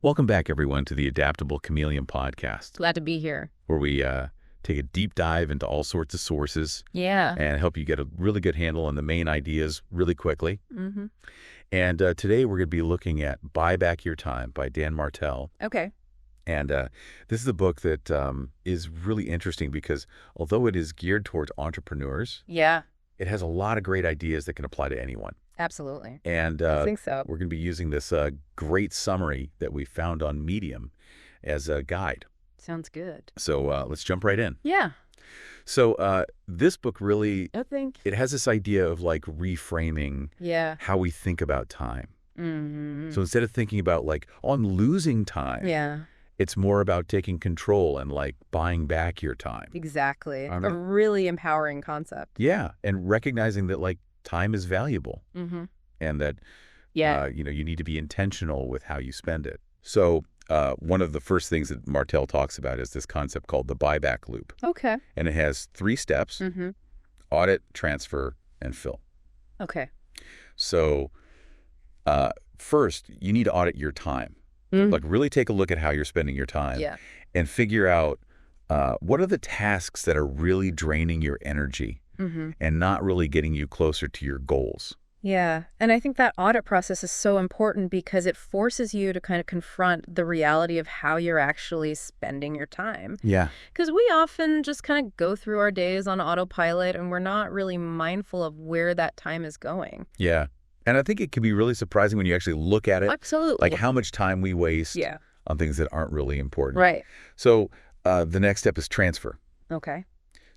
Welcome back, everyone, to the Adaptable Chameleon podcast, Glad to be here. where we take a deep dive into all sorts of sources Yeah. and help you get a really good handle on the main ideas really quickly. Mm-hmm. And today we're going to be looking at Buy Back Your Time by Dan Martell. Okay. And this is a book that is really interesting because although it is geared towards entrepreneurs, Yeah, it has a lot of great ideas that can apply to anyone. absolutely. And I think so. we're going to be using this great summary that we found on Medium as a guide. Sounds good. So let's jump right in. Yeah, So this book really, I think. it has this idea of like reframing Yeah. how we think about time. Mm-hmm. So instead of thinking about like, oh, I'm losing time, Yeah, it's more about taking control and like buying back your time. exactly. I A mean- really empowering concept. Yeah, and recognizing that like time is valuable Mm-hmm. and that, Yeah. you need to be intentional with how you spend it. So one of the first things that Martell talks about is this concept called the buyback loop. Okay. And it has 3 steps: Mm-hmm. audit, transfer, and fill. Okay. So first, you need to audit your time. Mm. Like really take a look at how you're spending your time Yeah. and figure out what are the tasks that are really draining your energy Mm-hmm. and not really getting you closer to your goals. Yeah. And I think that audit process is so important because it forces you to kind of confront the reality of how you're actually spending your time. Yeah. Because we often just kind of go through our days on autopilot and we're not really mindful of where that time is going. Yeah. And I think it can be really surprising when you actually look at it, Absolutely. like how much time we waste Yeah. on things that aren't really important. Right. So the next step is transfer. Okay.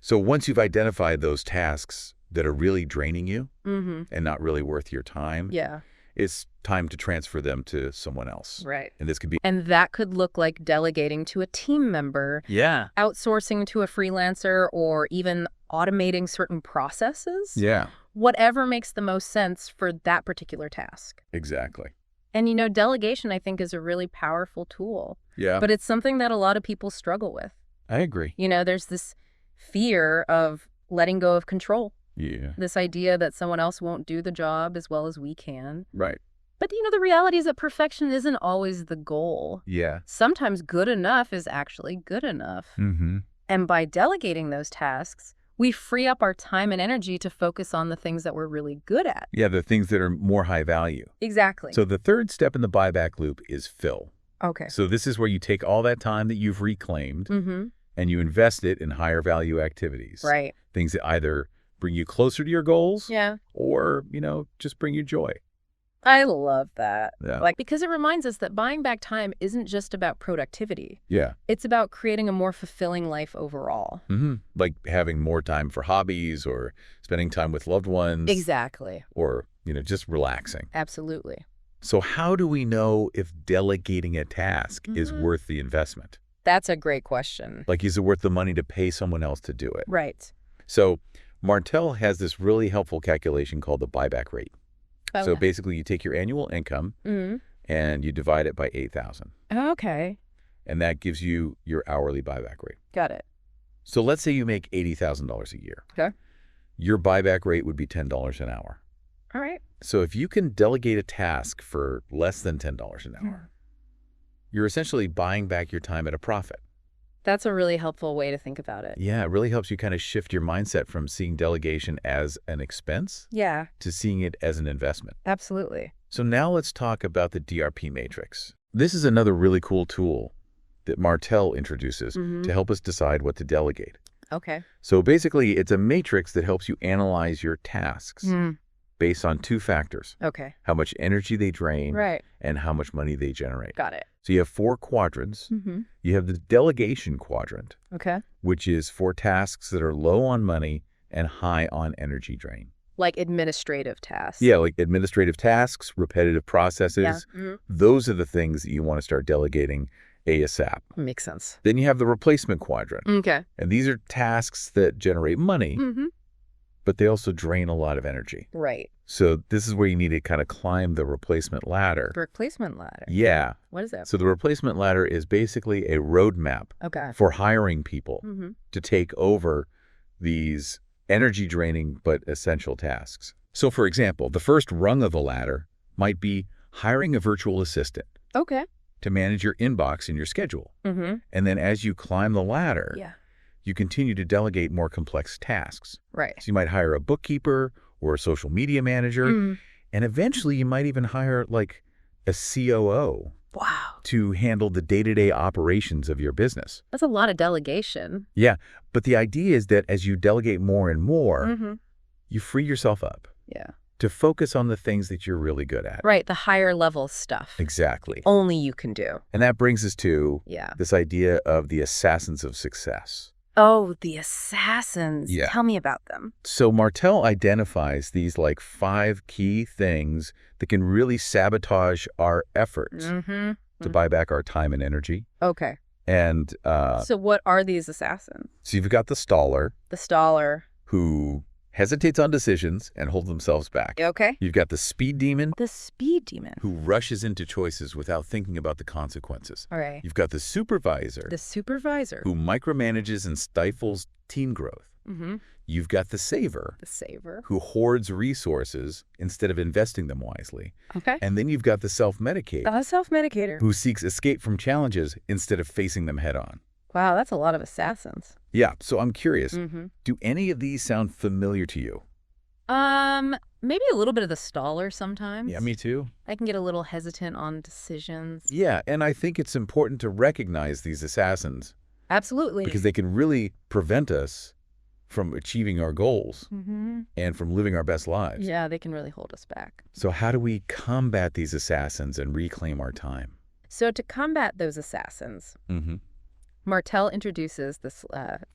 So once you've identified those tasks that are really draining you Mm-hmm. and not really worth your time, Yeah. it's time to transfer them to someone else. Right. And this could be, And that could look like delegating to a team member, yeah. outsourcing to a freelancer, or even automating certain processes. Yeah, Whatever makes the most sense for that particular task. exactly. And, delegation, I think, is a really powerful tool. Yeah, But it's something that a lot of people struggle with. I agree. There's this fear of letting go of control. Yeah, This idea that someone else won't do the job as well as we can. right. But, the reality is that perfection isn't always the goal. Yeah. Sometimes good enough is actually good enough. Mm-hmm. And by delegating those tasks, we free up our time and energy to focus on the things that we're really good at. Yeah, the things that are more high value. Exactly. So the third step in the buyback loop is fill. Okay. So this is where you take all that time that you've reclaimed Mm-hmm. and you invest it in higher value activities. Right. Things that either bring you closer to your goals Yeah. or, just bring you joy. I love that. Yeah. Because it reminds us that buying back time isn't just about productivity. Yeah. It's about creating a more fulfilling life overall. Mm-hmm. Like having more time for hobbies or spending time with loved ones. Exactly. Or, just relaxing. Absolutely. So how do we know if delegating a task is Mhm. worth the investment? That's a great question. Like, is it worth the money to pay someone else to do it? Right. So Martell has this really helpful calculation called the buyback rate. So Okay. basically you take your annual income Mhm. and you divide it by 8,000. Okay. And that gives you your hourly buyback rate. Got it. So let's say you make $80,000 a year. Okay. Your buyback rate would be $10 an hour. All right. So if you can delegate a task for less than $10 an hour, you're essentially buying back your time at a profit. That's a really helpful way to think about it. Yeah, it really helps you kind of shift your mindset from seeing delegation as an expense Yeah, to seeing it as an investment. absolutely. So now let's talk about the DRP matrix. This is another really cool tool that Martell introduces Mhm. to help us decide what to delegate. Okay. So basically, it's a matrix that helps you analyze your tasks Mm. based on 2 factors: Okay. how much energy they drain Right. and how much money they generate. Got it. So you have 4 quadrants. Mm-hmm. You have the delegation quadrant, Okay. which is for tasks that are low on money and high on energy drain. Like administrative tasks. Yeah, like administrative tasks, repetitive processes. Yeah. Mhm. Those are the things that you want to start delegating ASAP. Makes sense. Then you have the replacement quadrant. Okay. And these are tasks that generate money, Mm-hmm. but they also drain a lot of energy. Right. So this is where you need to kind of climb the replacement ladder. Replacement ladder. Yeah. What is that? So the replacement ladder is basically a roadmap Okay. for hiring people Mm-hmm. to take over these energy draining but essential tasks. So for example, the first rung of the ladder might be hiring a virtual assistant. Okay. to manage your inbox and your schedule. Mm-hmm. And then as you climb the ladder, Yeah. you continue to delegate more complex tasks. Right. So you might hire a bookkeeper or a social media manager, Mm. and eventually you might even hire like a COO Wow. to handle the day-to-day operations of your business. That's a lot of delegation. Yeah, but the idea is that as you delegate more and more, Mm-hmm. you free yourself up Yeah. to focus on the things that you're really good at. Right. The higher level stuff. Exactly. Only you can do. And that brings us to Yeah. this idea of the assassins of success. Oh, the assassins. Yeah. Tell me about them. So Martell identifies these like 5 key things that can really sabotage our efforts Mm-hmm. to buy back our time and energy. Okay. And So what are these assassins? so you've got the staller The staller. who hesitates on decisions and holds themselves back. Okay. You've got the speed demon The speed demon. who rushes into choices without thinking about the consequences. All right. You've got the supervisor The supervisor. who micromanages and stifles team growth. Mm-hmm. You've got the saver The saver. who hoards resources instead of investing them wisely. Okay. And then you've got the self-medicate The self-medicator. who seeks escape from challenges instead of facing them head on. Wow, that's a lot of assassins. Yeah, so I'm curious, Mm-hmm. do any of these sound familiar to you? Maybe a little bit of the staller sometimes. Yeah, me too. I can get a little hesitant on decisions. Yeah, and I think it's important to recognize these assassins Absolutely. because they can really prevent us from achieving our goals Mm-hmm. and from living our best lives. Yeah, they can really hold us back. So how do we combat these assassins and reclaim our time? So to combat those assassins, Mm-hmm. Martell introduces this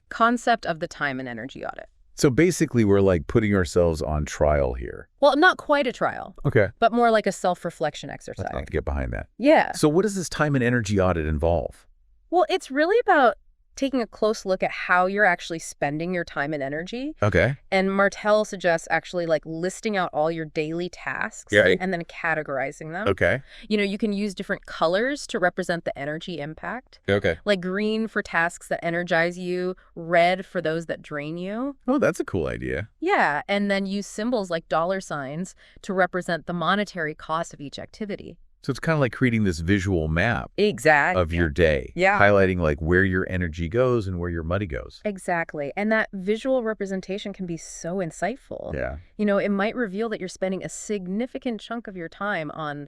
concept of the time and energy audit. So basically, we're like putting ourselves on trial here. Well, not quite a trial, Okay. but more like a self-reflection Let's exercise. not get behind that. Yeah. So what does this time and energy audit involve? Well, it's really about taking a close look at how you're actually spending your time and energy. Okay. And Martell suggests actually like listing out all your daily tasks Yeah. and then categorizing them. Okay. You know, you can use different colors to represent the energy impact, Okay. like green for tasks that energize you, red for those that drain you. Oh, that's a cool idea. Yeah, and then use symbols like dollar signs to represent the monetary cost of each activity. So it's kind of like creating this visual map Exactly. of your day. Yeah. Highlighting like where your energy goes and where your money goes. Exactly. And that visual representation can be so insightful. Yeah. You know, it might reveal that you're spending a significant chunk of your time on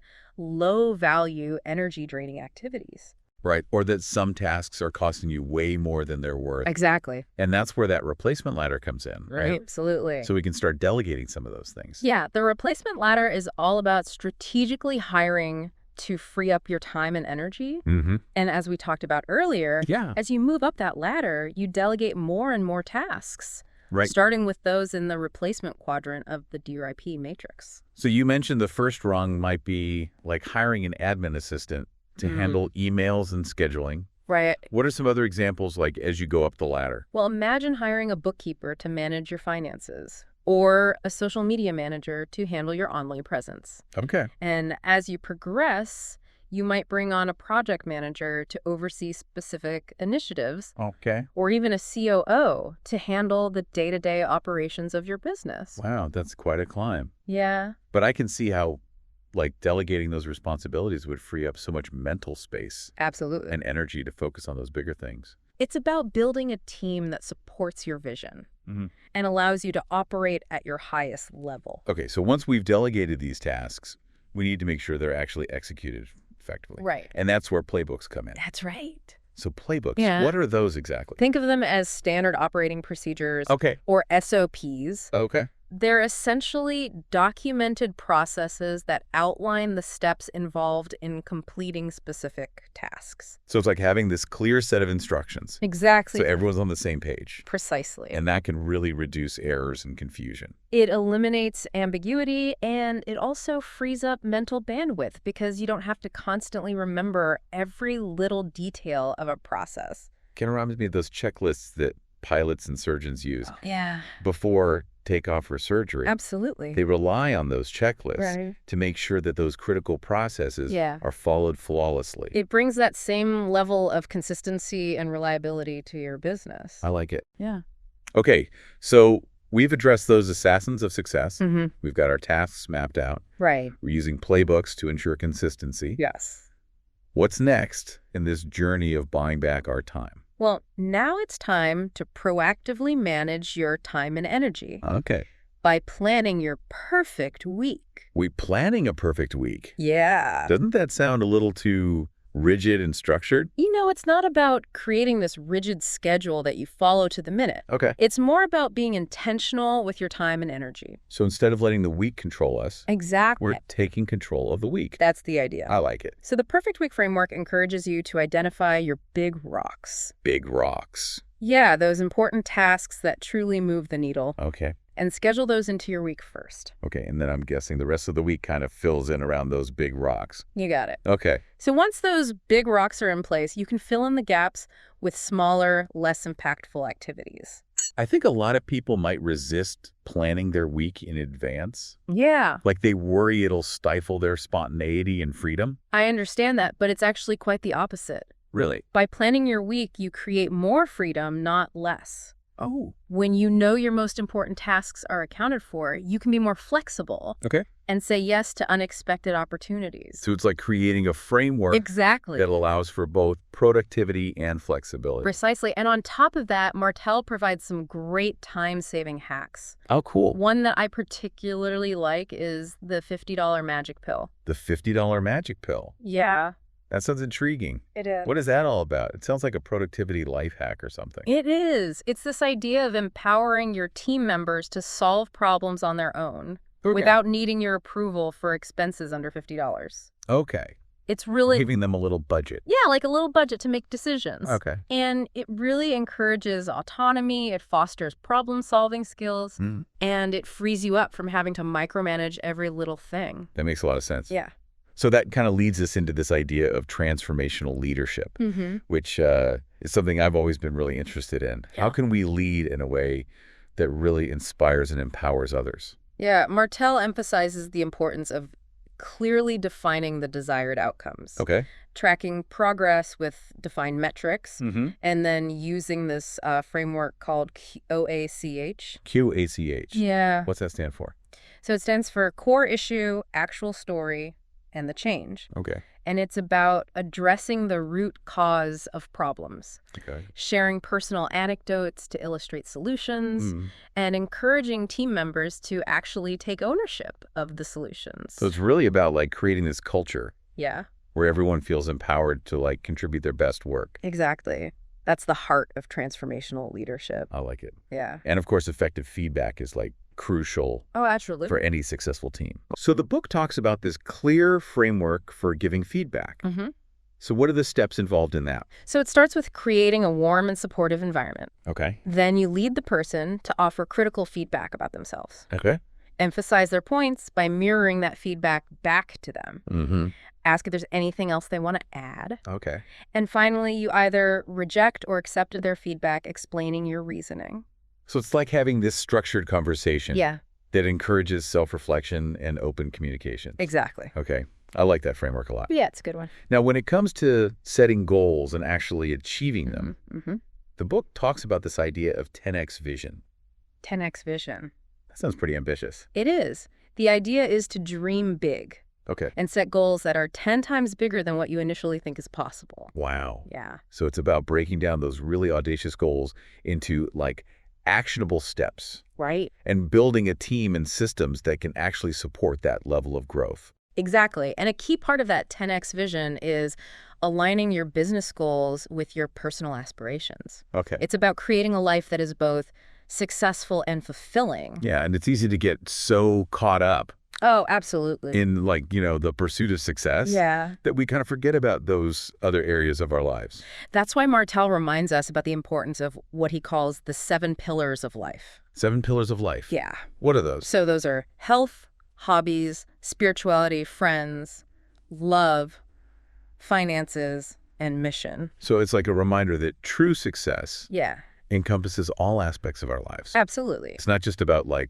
low-value, energy-draining activities. Right. Or that some tasks are costing you way more than they're worth. Exactly. And that's where that replacement ladder comes in, right? Absolutely. So we can start delegating some of those things. Yeah, the replacement ladder is all about strategically hiring to free up your time and energy. Mm-hmm. And as we talked about earlier, Yeah. as you move up that ladder, you delegate more and more tasks, Right. starting with those in the replacement quadrant of the DRIP matrix. So you mentioned the first rung might be like hiring an admin assistant to handle emails and scheduling. Right. What are some other examples like as you go up the ladder? Well, imagine hiring a bookkeeper to manage your finances or a social media manager to handle your online presence. Okay. And as you progress, you might bring on a project manager to oversee specific initiatives Okay. or even a COO to handle the day-to-day operations of your business. Wow, that's quite a climb. Yeah. But I can see how like delegating those responsibilities would free up so much mental space Absolutely. and energy to focus on those bigger things. It's about building a team that supports your vision Mhm. and allows you to operate at your highest level. Okay, so once we've delegated these tasks, we need to make sure they're actually executed effectively. Right. And that's where playbooks come in. That's right. So playbooks, Yeah. what are those exactly? Think of them as standard operating procedures Okay. or SOPs. Okay. They're essentially documented processes that outline the steps involved in completing specific tasks. So it's like having this clear set of instructions. Exactly. So everyone's on the same page. Precisely. And that can really reduce errors and confusion. It eliminates ambiguity and it also frees up mental bandwidth because you don't have to constantly remember every little detail of a process. Kind of reminds me of those checklists that pilots and surgeons use Yeah, before takeoff for surgery. absolutely. They rely on those checklists Right. to make sure that those critical processes Yeah. are followed flawlessly. It brings that same level of consistency and reliability to your business. I like it. Yeah. Okay, so we've addressed those assassins of success. Mm-hmm. We've got our tasks mapped out. Right. We're using playbooks to ensure consistency. Yes. What's next in this journey of buying back our time? Well, now it's time to proactively manage your time and energy Okay. by planning your perfect week. We planning a perfect week. Yeah. Doesn't that sound a little too rigid and structured? It's not about creating this rigid schedule that you follow to the minute. Okay. It's more about being intentional with your time and energy. So instead of letting the week control us, Exactly. we're taking control of the week. That's the idea. I like it. So the perfect week framework encourages you to identify your big rocks. Big rocks. Yeah, those important tasks that truly move the needle, Okay. and schedule those into your week first. Okay, and then I'm guessing the rest of the week kind of fills in around those big rocks. You got it. Okay. So once those big rocks are in place, you can fill in the gaps with smaller, less impactful activities. I think a lot of people might resist planning their week in advance. Yeah, Like they worry it'll stifle their spontaneity and freedom. I understand that, but it's actually quite the opposite. Really? By planning your week, you create more freedom, not less. Oh. When you know your most important tasks are accounted for, you can be more flexible Okay. and say yes to unexpected opportunities. So it's like creating a framework Exactly. that allows for both productivity and flexibility. Precisely. And on top of that, Martell provides some great time-saving hacks. Oh, cool. One that I particularly like is the $50 magic pill. The $50 magic pill. Yeah, That sounds intriguing. it is. What is that all about? It sounds like a productivity life hack or something. It is. It's this idea of empowering your team members to solve problems on their own without needing your approval for expenses under $50. Okay. It's really, Giving them a little budget. yeah, like a little budget to make decisions. Okay. And it really encourages autonomy, it fosters problem-solving skills, Mm, and it frees you up from having to micromanage every little thing. that makes a lot of sense. Yeah. So that kind of leads us into this idea of transformational leadership, Mm-hmm. which is something I've always been really interested in. How Yeah. can we lead in a way that really inspires and empowers others? Yeah, Martell emphasizes the importance of clearly defining the desired outcomes, Okay. tracking progress with defined metrics, Mm-hmm. and then using this framework called OACH. QACH. Yeah. What's that stand for? So it stands for core issue, actual story, and the change. Okay. And it's about addressing the root cause of problems, Okay. sharing personal anecdotes to illustrate solutions, Mm. and encouraging team members to actually take ownership of the solutions. So it's really about like creating this culture Yeah, where everyone feels empowered to like contribute their best work. exactly. That's the heart of transformational leadership. I like it. Yeah. And of course, effective feedback is like crucial Oh, absolutely. for any successful team. So the book talks about this clear framework for giving feedback. Mm-hmm. So what are the steps involved in that? So it starts with creating a warm and supportive environment. Okay. Then you lead the person to offer critical feedback about themselves. Okay. Emphasize their points by mirroring that feedback back to them. Mm-hmm. Ask if there's anything else they want to add. Okay. And finally, you either reject or accept their feedback, explaining your reasoning. So it's like having this structured conversation Yeah, that encourages self-reflection and open communication. exactly. Okay. I like that framework a lot. Yeah, it's a good one. Now, when it comes to setting goals and actually achieving them, Mm-hmm. the book talks about this idea of 10x vision. 10x vision. That sounds pretty ambitious. It is. The idea is to dream big Okay. and set goals that are 10 times bigger than what you initially think is possible. Wow. Yeah. So it's about breaking down those really audacious goals into like actionable steps Right? and building a team and systems that can actually support that level of growth. Exactly. And a key part of that 10x vision is aligning your business goals with your personal aspirations. Okay. It's about creating a life that is both successful and fulfilling. Yeah, and it's easy to get so caught up Oh, absolutely. in like, the pursuit of success Yeah. that we kind of forget about those other areas of our lives. That's why Martell reminds us about the importance of what he calls the 7 pillars of life. 7 pillars of life. Yeah. What are those? So those are health, hobbies, spirituality, friends, love, finances, and mission. So it's like a reminder that true success Yeah, encompasses all aspects of our lives. absolutely. It's not just about like,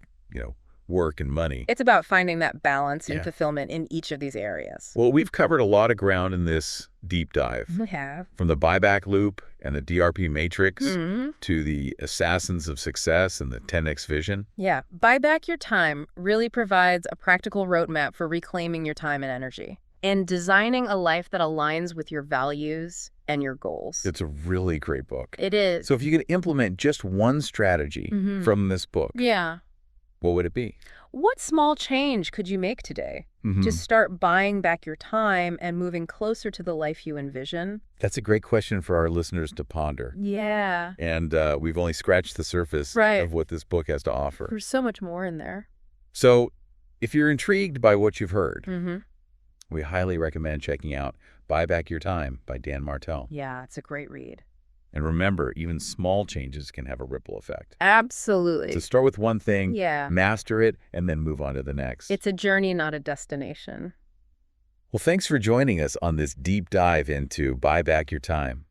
work and money. It's about finding that balance and Yeah. fulfillment in each of these areas. Well, we've covered a lot of ground in this deep dive, We have. from the buyback loop and the DRP matrix Mm-hmm. to the assassins of success and the 10x vision. Yeah. Buy Back Your Time really provides a practical roadmap for reclaiming your time and energy. and designing a life that aligns with your values and your goals. It's a really great book. It is. So if you could implement just one strategy from this book, Yeah. what would it be? What small change could you make today to start buying back your time and moving closer to the life you envision? That's a great question for our listeners to ponder. Yeah. And we've only scratched the surface Right. of what this book has to offer. There's so much more in there. So if you're intrigued by what you've heard, Mm-hmm. we highly recommend checking out Buy Back Your Time by Dan Martell. Yeah, it's a great read. And remember, even small changes can have a ripple effect. Absolutely. So start with one thing, Yeah. master it, and then move on to the next. It's a journey, not a destination. Well, thanks for joining us on this deep dive into Buy Back Your Time.